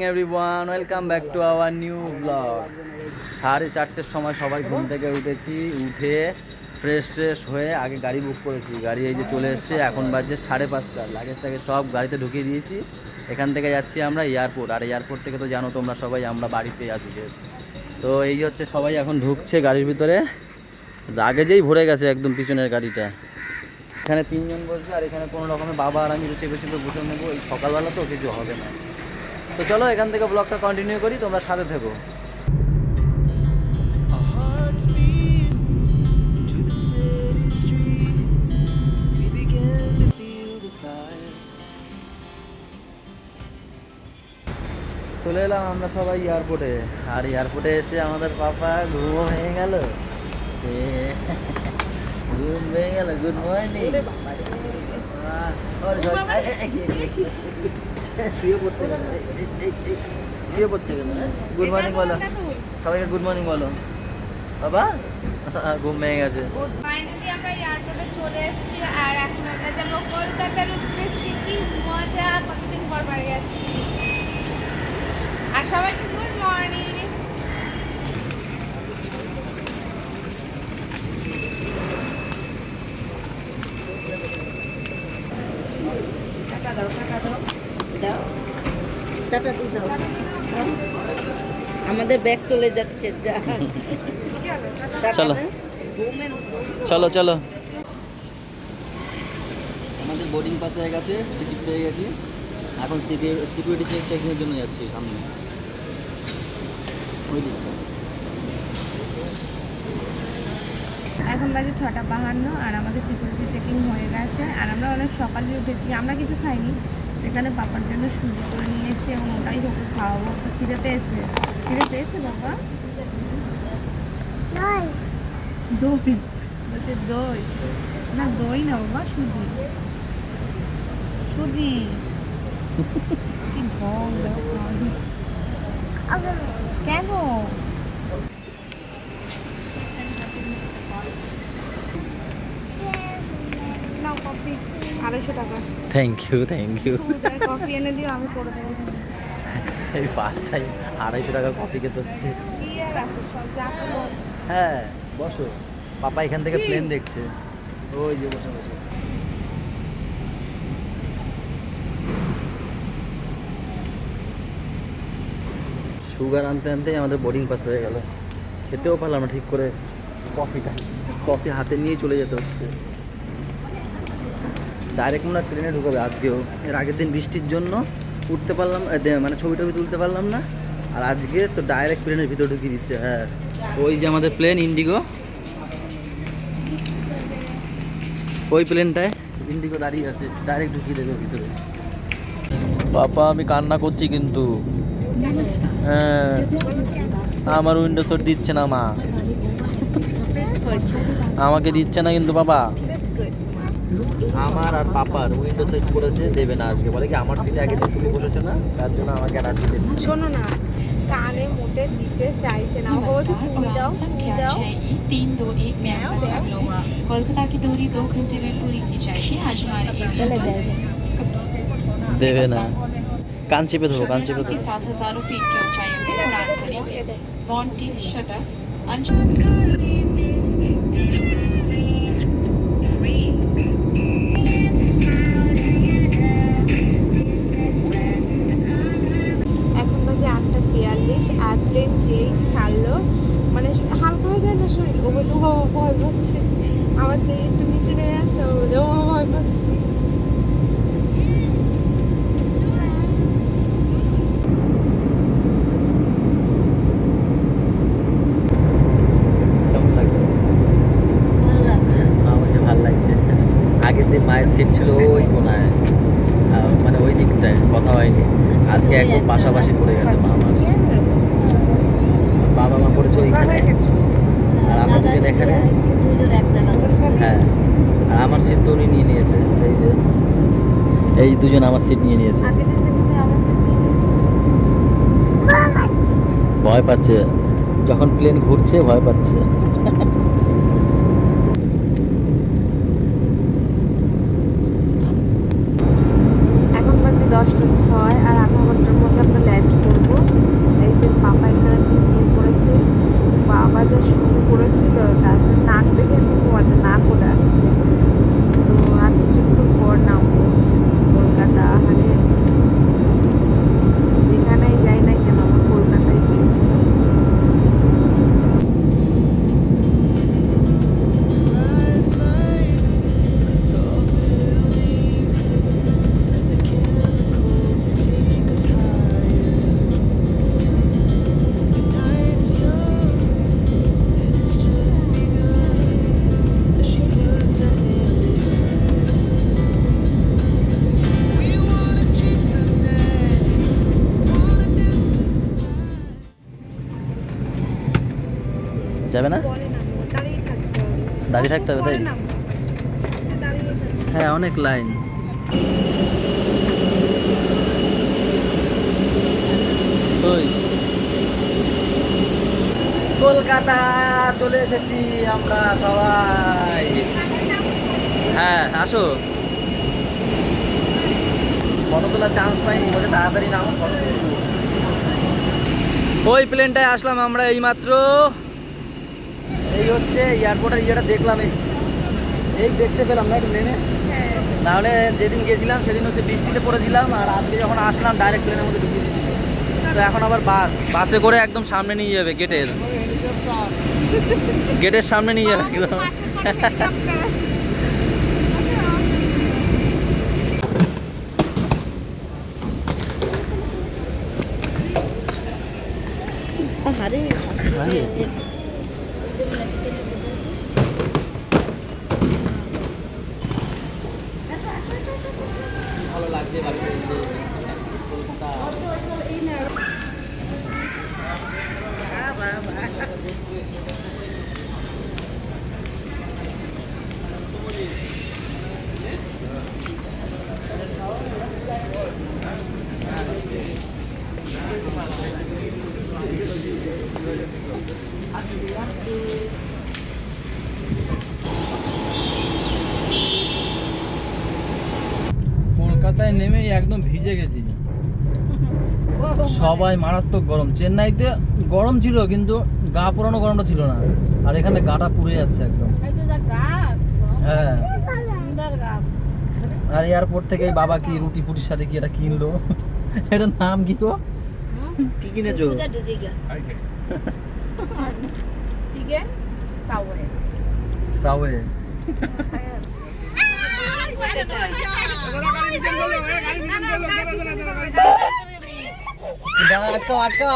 Everyone, welcome back to our new blog. 4:30 সময় সবাই ঘুম থেকে উঠেছি, উঠে ফ্রেশ হয়ে আগে গাড়ি বুক করেছি। গাড়ি এই যে চলে এসছে, এখন বাজে 5:30। লাগেজটাকে সব গাড়িতে ঢুকিয়ে দিয়েছি। এখান থেকে যাচ্ছি আমরা এয়ারপোর্ট, আর এয়ারপোর্ট থেকে তো জানো তোমরা সবাই আমরা বাড়িতে আছি। তো এই হচ্ছে সবাই এখন ঢুকছে গাড়ির ভিতরে। লাগেজেই ভরে গেছে একদম পিছনের গাড়িটা। এখানে 3 জন বসবে, আর এখানে কোনো রকমের বাবা আর আমি চেপে বসে নেবো। এই সকালবেলা তো কিছু হবে না। তো চলো এখান থেকে ব্লগটা কন্টিনিউ করি, তোমরা সাথে থেকো। চলে এলাম আমরা সবাই এয়ারপোর্টে, আর এয়ারপোর্টে এসে আমাদের পাপা ঘুম হয়ে গেল। ঘুম হয়ে গেল। Good morning. শুয়ে পড়ছে কেন? শুয়ে পড়ছে কেন? গুড মর্নিং বলো সবাইকে, গুড মর্নিং বলো বাবা। ঘুম ভেঙে গেছে। ফাইনালি আমরা এয়ারপোর্টে চলে এসেছি, আর এখন আমরা যাবো কলকাতার উদ্দেশ্যে। কি মজা, কতদিন পর বাড়ি যাচ্ছি। আর সবাইকে গুড মর্নিং। টাটা দাও, টাটা দাও, দাও টাটা, তুই দাও। আমাদের ব্যাগ চলে যাচ্ছে, যা। চলো চলো চলো। আমাদের বোর্ডিং পাস হয়ে গেছে, টিকিট পেয়ে গেছি। এখন সিকিউরিটি চেকিংয়ের জন্য যাচ্ছি সামনে ওই দিকটা। এখন বাজে 6:52, আর আমাদের সিকিউরিটি চেকিং হয়ে গেছে। আর আমরা অনেক সকালে উঠেছি, আমরা কিছু খাইনি। এখানে পাপার জন্য সুজি করে নিয়ে এসেছি, এবং ওটাই ওকে খাওয়াবো। তো খিদে পেয়েছে বাবা? দই বলছে, দই না, দই না বাবা, সুজি। কি ঢং দেখো। কেন? নাও কফি, 250 টাকা। Thank you. কফি এনে দিও, আমি করে দেবো। এই ফার্স্ট টাইম 250 টাকা কফি খেতে হচ্ছে। কি আর আছে, সব যা করবো। হ্যাঁ বসো, পাপা এখান থেকে প্লেন দেখছে। ওই যে বসে বসে। সুগার আনতে আনতেই আমাদের বোর্ডিং পাস হয়ে গেল। খেতেও পারলাম না ঠিক করে কফি হাতে নিয়ে চলে যেতে হচ্ছে। ডাইরেক্ট মনে হয় ট্রেনে ঢুকবে আজকেও। এর আগের দিন বৃষ্টির জন্য উঠতে পারলাম, মানে ছবি তুলতে পারলাম না। আর আজকে তো ডাইরেক্ট প্লেনের ভিতরে ঢুকিয়ে দিচ্ছে। হ্যাঁ, ওই যে আমাদের প্লেন ইন্ডিগো, ওই প্লেনটায় ইন্ডিগো দাঁড়িয়ে আছে, ডাইরেক্ট ঢুকিয়ে দেবে ভিতরে। বাবা আমি কান্না করছি কিন্তু। হ্যাঁ, আমার উইন্ডো তো দিচ্ছে না মা, আমাকে দিচ্ছে না কিন্তু বাবা। আমার আর পাপার উইন্ডো সেট করেছে, দেবে না আজকে। বলে কি আমার সিটে আগে তুমি বসেছো না, তার জন্য আমাকে এনার্জি দিচ্ছে। শোনো না, কানে মোটে দিতে চাইছে না, আমাকে বলছে তুমি দাও, তুমি দাও। 321 कोलकाता की दूरी 2 घंटे में पूरी की जाएगी। आज हमारे দেবে না। কান চেপে ধরো, কান চেপে ধরো। 7 हजारों फीट की ऊंचाई से उड़ान भरेंगे। बॉन्टी शटर এখন বাজে 8:42, আর প্লেন যেই ছাড়লো, মানে হালকা হয়ে যায় না শরীর। ও বলছে বাবা ভয় পাচ্ছে। আমার যে একটু নিচে নেমে আসছে, ও বলছে বাবা ভয় পাচ্ছি। কেমন লাগছে? আমার কাছে ভালো লাগছে। আগের দিন মায়ের সিট ছিল ওই কোনায়, মানে ওই দিকটায়, কথা হয়নি। আজকে একদম পাশাপাশি পড়ে গেছে মা আমার। বাবা মা পড়েছে ওইখানে, আর আমরা দুজন এখানে। হ্যাঁ, আর আমার সিট তো উনি নিয়ে নিয়েছে। এই যে এই দুজন আমার সিট নিয়ে নিয়েছে। আগের দিন যে তুমি আমার সাথে নিয়েছো। ভয় পাচ্ছে, যখন প্লেন ঘুরছে ভয় পাচ্ছে। এখন বাজে 10:06, আর আধা ঘন্টার মধ্যে আমরা ল্যান্ড করবো। যাবে না? পরে নামবো, দাঁড়িয়ে থাকতে হবে। দাঁড়িয়ে থাকতে হবে, তাই? পরে নামবো। দাঁড়িয়ে থাকতে হবে। হ্যাঁ, অনেক লাইন। ওই কলকাতা চলে এসেছি আমরা সবাই। হ্যাঁ, আসো। ফটো তোলার চান্স পাইনি, বলে তাড়াতাড়ি নামো, ফটো তুলবো। ওই প্লেনটায় আসলাম আমরা এইমাত্র। এই হচ্ছে এয়ারপোর্টের ইয়েটা দেখলাম, এই দেখতে পেলাম না একটু নেমে। হ্যাঁ। নাহলে যেদিন গেছিলাম সেদিন হচ্ছে বৃষ্টিতে পড়েছিলাম, আর আজকে যখন আসলাম ডাইরেক্ট প্লেনের মধ্যে ঢুকিয়ে দিয়েছিল। তো এখন আবার বাসে করে একদম সামনে নিয়ে যাবে, গেটের সামনে নিয়ে যাবে একদম। ভালো লাগছে বাড়িতে এসে কলকাতা। কলকাতায় নেমেই একদম ভিজে গেছি, সবাই মারাত্মক গরম। চেন্নাইতে গরম ছিল কিন্তু গা পোড়ানো গরমটা ছিল না, আর এখানে গাটা পুড়ে যাচ্ছে একদম। হ্যাঁ, আর এয়ারপোর্ট থেকে এই বাবা কি রুটি ফুটির সাথে কি এটা কিনলো, এটার নাম কি গো? কি কিনেছো? চিকেন সাওয়ে। সাওয়ে।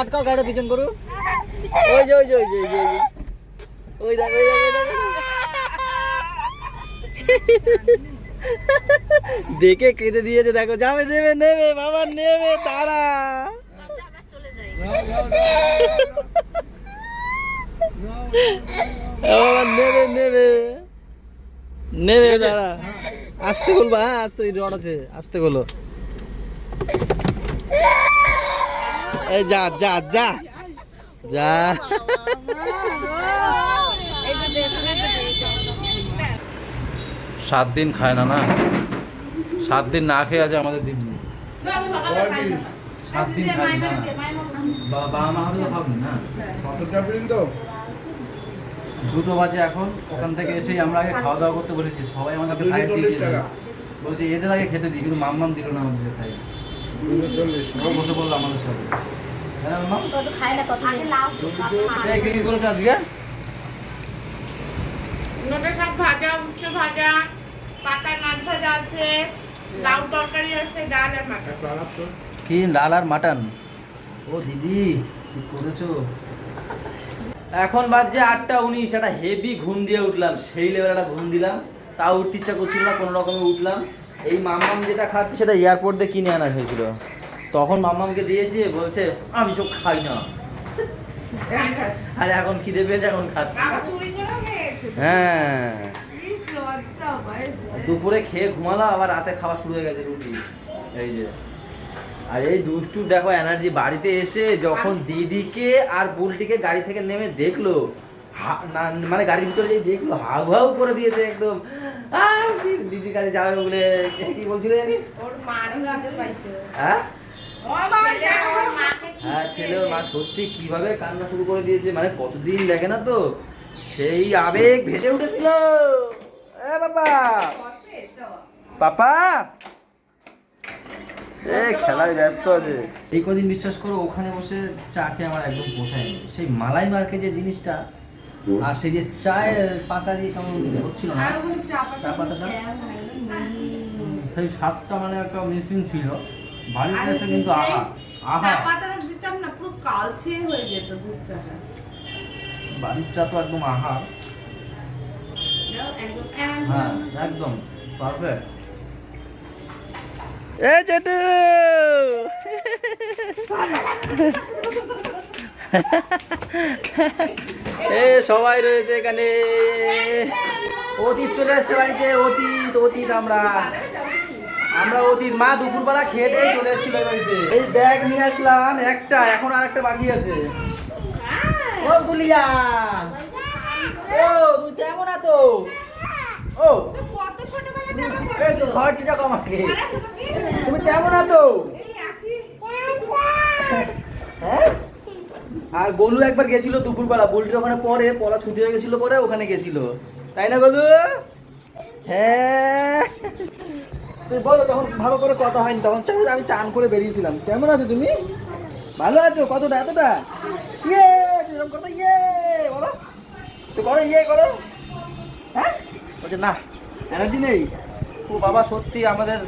আটকাও গাড়ি পিছন করু। ওই যে ওই দেখো। দেখে কেঁদে দিয়েছে, দেখো। যাবে, নেবে বাবা, নেবে, তারা নেবে দাঁড়া। আসতে বলবা, হ্যাঁ আসতে, ওই রড আছে, আসতে বলো। এই যা 7 দিন খায় না 7 দিন না খেয়ে আছে আমাদের দিদি। 7 দিন খায় না, বাবা মা হলে তো খাবো না। 2টো বাজে এখন। ওখান থেকে এসেই আমরা আগে খাওয়া দাওয়া করতে বলেছি, সবাই আমাদেরকে সাইড দিয়ে দিয়েছে। বলছে এদের আগে খেতে দিই, কিন্তু মাম্মাম দিল না আমাদের সাইড। বসে পড়লো আমাদের সাথে। হ্যাঁ মাম্মাম, কি করেছে আজকে? নোটা শাক ভাজা, উচ্ছে ভাজা, পাতায় মাছ ভাজা আছে, লাউ তরকারি আছে, ডাল আর মাটন। কি ডাল আর মাটন? ও দিদি কি করেছো? এখন বাজছে 8টা 19। একটা হেভি ঘুম দিয়ে উঠলাম, সেই লেভেল একটা ঘুম দিলাম, তাও উঠতে ইচ্ছা করছিল না, কোনো রকমে উঠলাম। এই মাম্মাম যেটা খাচ্ছে সেটা এয়ারপোর্ট দিয়ে কিনে আনা হয়েছিল, তখন মাম্মামকে দিয়েছে, বলছে আমি সব খাই না। আর এখন খিদে পেয়েছে, এখন খাচ্ছে। হ্যাঁ, দুপুরে খেয়ে ঘুমালাম, আবার রাতে খাওয়া শুরু হয়ে গেছে রুটি। এই যে, আর এই দুষ্টুর দেখো এনার্জি। বাড়িতে এসে যখন দিদিকে আর বুলটিকে গাড়ি থেকে নেমে দেখলো, মানে গাড়ির ভিতরে যেই দেখলো, হাউ হাউ করে দিয়েছে একদম। দিদির কাছে যাবে বলে কি বলছিল জানি? হ্যাঁ, ছেলে ওর মা সত্যি কিভাবে কান্না শুরু করে দিয়েছে, মানে কতদিন দেখে না তো, সেই আবেগ ভেসে উঠেছিল। বাবা পাপা খেলায় ব্যস্ত আছে। এই কদিন বিশ্বাস করো ওখানে বসে চা খেয়ে আমার একদম পোষায়নি। সেই মালাই মার্কে যে জিনিসটা, আর সেই যে চায়ের পাতা দিয়ে কেমন হচ্ছিল না, চা পাতাটা সেই স্বাদটা মানে একটা মিসিং ছিল। বাড়িতে এসে কিন্তু আহা আহা, দিতাম না, পুরো কালচে হয়ে যেত দুধ চাটা। বাড়ির চা তো একদম আহা। হ্যাঁ একদম পারফেক্ট। এ জেঠু এ সবাই রয়েছে এখানে। অতীত চলে আসছে বাড়িতে, অতীত আমরা অতীত। মা দুপুরবেলা খেয়ে দিয়ে চলে এসেছিল এই বাড়িতে। এই ব্যাগ নিয়ে আসলাম একটা, এখন আর একটা বাকি আছে। ও দুলিয়া, ও তুই কেমন আছো? ও কত ছোটবেলা জামা এই তো ঘরটিটা কমাকে, তুমি কেমন আছো? হ্যাঁ, আর গোলু একবার গেছিল দুপুরবেলা, বুলটির ওখানে পরে পড়া ছুটি হয়ে গেছিল, পরে ওখানে গেছিল, তাই না গোলু? হ্যাঁ, তুই বলো, তখন ভালো করে কথা হয়নি, তখন আমি চান করে বেরিয়েছিলাম। কেমন আছো তুমি? ভালো আছো? কতটা? এতটা? ইয়ে এরকম করো, ইয়ে বলো তো, করো ইয়ে করো। হ্যাঁ বলছে না, এনার্জি নেই। ও বাবা, সত্যি আমাদের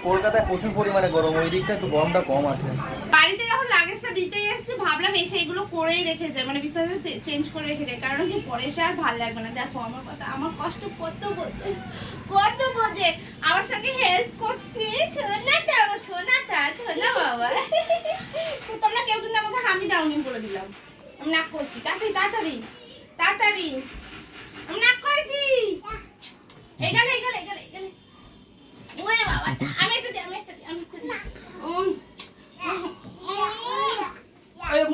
কলকাতায় প্রচুর পরিমাণে গরম, ওই দিকটা একটু গরমটা কম আছে। বাড়িতে যখন লাগেজটা দিতে এসেছি ভাবলাম এসে এগুলো করেই রেখে যায়, মানে বিস্তারিত চেঞ্জ করে রেখে যায়, কারণ কি পরে এসে আর ভালো লাগবে না। দেখো আমার কথা, আমার কষ্ট কত বোঝে, আমার সাথে হেল্প করছে। শোনা বাবা, তো তোমরা কেউ কিন্তু আমাকে হামি দাউনি করে দিলাম। আমি নাক করছি, তাড়াতাড়ি আমি নাক করেছি। এখানে ওয়ে বাবা, আমি একটা দিই।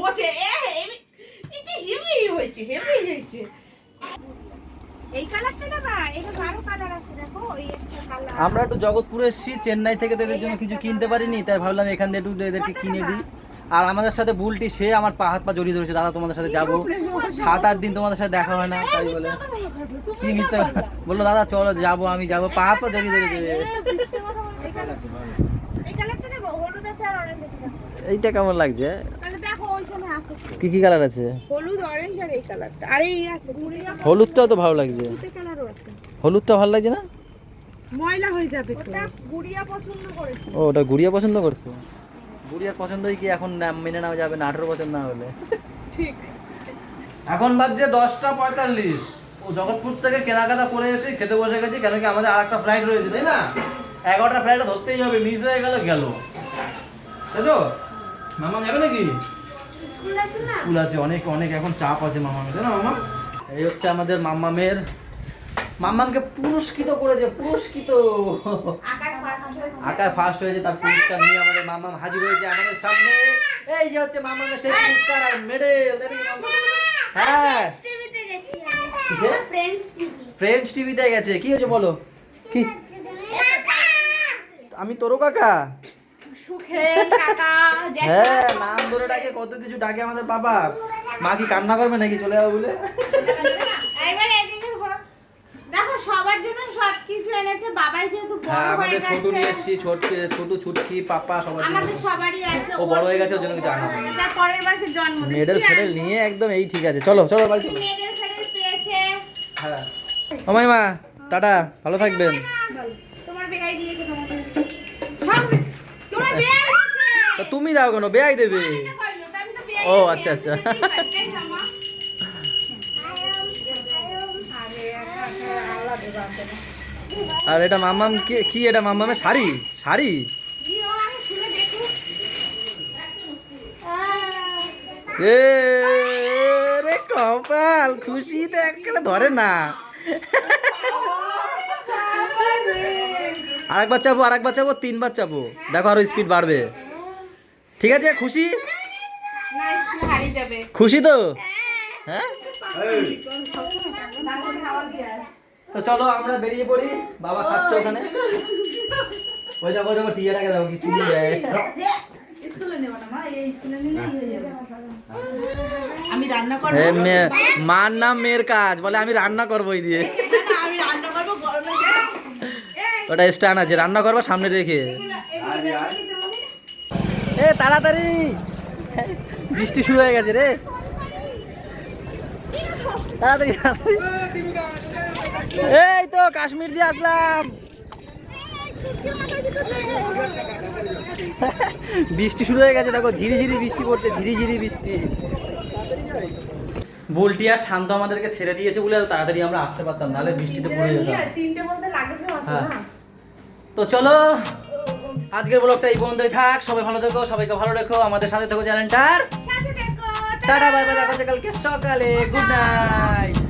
মোচে এটা হেভি হয়েছে। এই কালারটা না, বা এটা 12 কালার আছে, দেখো ওই একটা কালার। আমরা একটু জগৎপুরে এসেছি, চেন্নাই থেকে তো এদের জন্য কিছু কিনতে পারিনি, তাই ভাবলাম এখান থেকে একটু এদেরকে কিনে দিই। আর আমাদের সাথে বুলটি, সে আমার পা হাত পা জড়িয়ে ধরেছে, দাদা তোমাদের সাথে যাবো, 7-8 দিন তোমাদের সাথে দেখা হয় না, তাই বলে কি মিথ্যে বললো, দাদা চলো যাবো, আমি যাবো, পা হাত পা জড়িয়ে ধরেছে। এই কালারটা না, হলুদ আছে আর অরেঞ্জ আছে, দেখো। এইটা কেমন লাগছে? তাহলে দেখো ওইখানে আছে কি কালার আছে? হলুদ, অরেঞ্জ আর এই কালারটা। আর এই আছে মুড়িয়া, হলুদটাও তো ভালো লাগছে। দুটো কালারও আছে। হলুদটা ভালো লাগছে না? ময়লা হয়ে যাবে তো। ওটা গুড়িয়া পছন্দ করেছে। ও, ওটা গুড়িয়া পছন্দ করছে। গুড়িয়ার পছন্দই কি এখন মেনে নেওয়া যাবে না 18 বছর না হলে? ঠিক। এখন বাজছে 10:45। ও জগৎপুর থেকে কেনাকাটা করে এসে খেতে বসে গেছি, কেন কি আমাদের আরেকটা ফ্লাইট রয়েছে, তাই না? 11টা ফ্লাইটটা ধরতেই হবে, মিস হয়ে গেল তাই তো। মামা যাবে নাকি? স্কুল আছে না? স্কুল আছে, অনেক এখন চাপ আছে মামামের, তাই না মামা? এই হচ্ছে আমাদের মাম্মামকে পুরস্কৃত করেছে, আকার ফার্স্ট হয়েছে, তার পুরস্কার নিয়ে আমাদের মাম্মাম হাজির হয়েছে আমাদের সামনে। এই যে হচ্ছে মাম্মামের সেই পুরস্কার আর মেডেল। হ্যাঁ, ফ্রেঞ্চ টিভিতে গেছে। কি হয়েছে বলো? কি? আমি তোরও কাকা? হ্যাঁ, নাম ধরে ডাকে, কত কিছু ডাকে আমাদের বাবা। মা কি কান্না করবে নাকি চলে যাবো বলে? এবারে এদিকে ঘোরো। দেখো সবার জন্য সবকিছু এনেছে, বাবাই যেহেতু বড় হ্যাঁ, হয়ে আমাদের ছোট নিয়ে গেছে। এসেছি, ছোট ছুটকি পাপা সবার জন্য। আমাদের সবারই আছে। ও বড় হয়ে গেছে, ওর জন্য কিছু আনা হয়নি। তার পরের মাসে জন্মদিন। মেডেল ফেডেল নিয়ে একদম এই ঠিক আছে, চলো বাড়ি চলো। মেডেল পেয়েছে। হ্যাঁ, ও মাইমা টাটা, ভালো থাকবেন। তোমার বেয়াই দিয়েছে তোমাকে। তোমার বেয়াই দিয়েছে। তা তুমি দাও কেন? বেয়াই দেবে। ও আচ্ছা। আর এটা মাম্মাম কি এটা মাম্মামের শাড়ি? এ রে কপাল, খুশিতে এককালে ধরে না। আরেকবার চাপো, 3বার চাপো, দেখো আরো স্পিড বাড়বে। ঠিক আছে, খুশি তো? হ্যাঁ, তো চলো আমরা বেরিয়ে পড়ি। বাবা খাচ্ছে ওখানে, ওই দেখো টিয়াটাকে দেখো কি চুলি দেয়। আমি রান্না করব। মার নাম মেয়ের কাজ, বলে আমি রান্না করবো এই দিয়ে। আমি রান্না করব গরমে। ওটা স্ট্যান্ড আছে, রান্না করবো সামনে রেখে। এ তাড়াতাড়ি, বৃষ্টি শুরু হয়ে গেছে রে, তাড়াতাড়ি। এই তো কাশ্মীর দিয়ে আসলাম। বৃষ্টি শুরু হয়ে গেছে, দেখো ঝিরিঝিরি বৃষ্টি পড়ছে, ঝিরিঝিরি বৃষ্টি। বুলটি আর শান্ত আমাদেরকে ছেড়ে দিয়েছে বলে তাড়াতাড়ি আমরা আসতে পারতাম, নাহলে বৃষ্টিতে পড়ে যেতাম। 3টে বলতে লাগেছে আছে হ্যাঁ, না। তো চলো আজকের ব্লগটা এই পর্যন্তই থাক। সবাই ভালো থেকো, সবাইকে ভালো রেখো, আমাদের সাথে থেকো চ্যানেলটার সাথে দেখো। টাটা বাই বাই, দেখা হচ্ছে কালকে সকালে। Good night.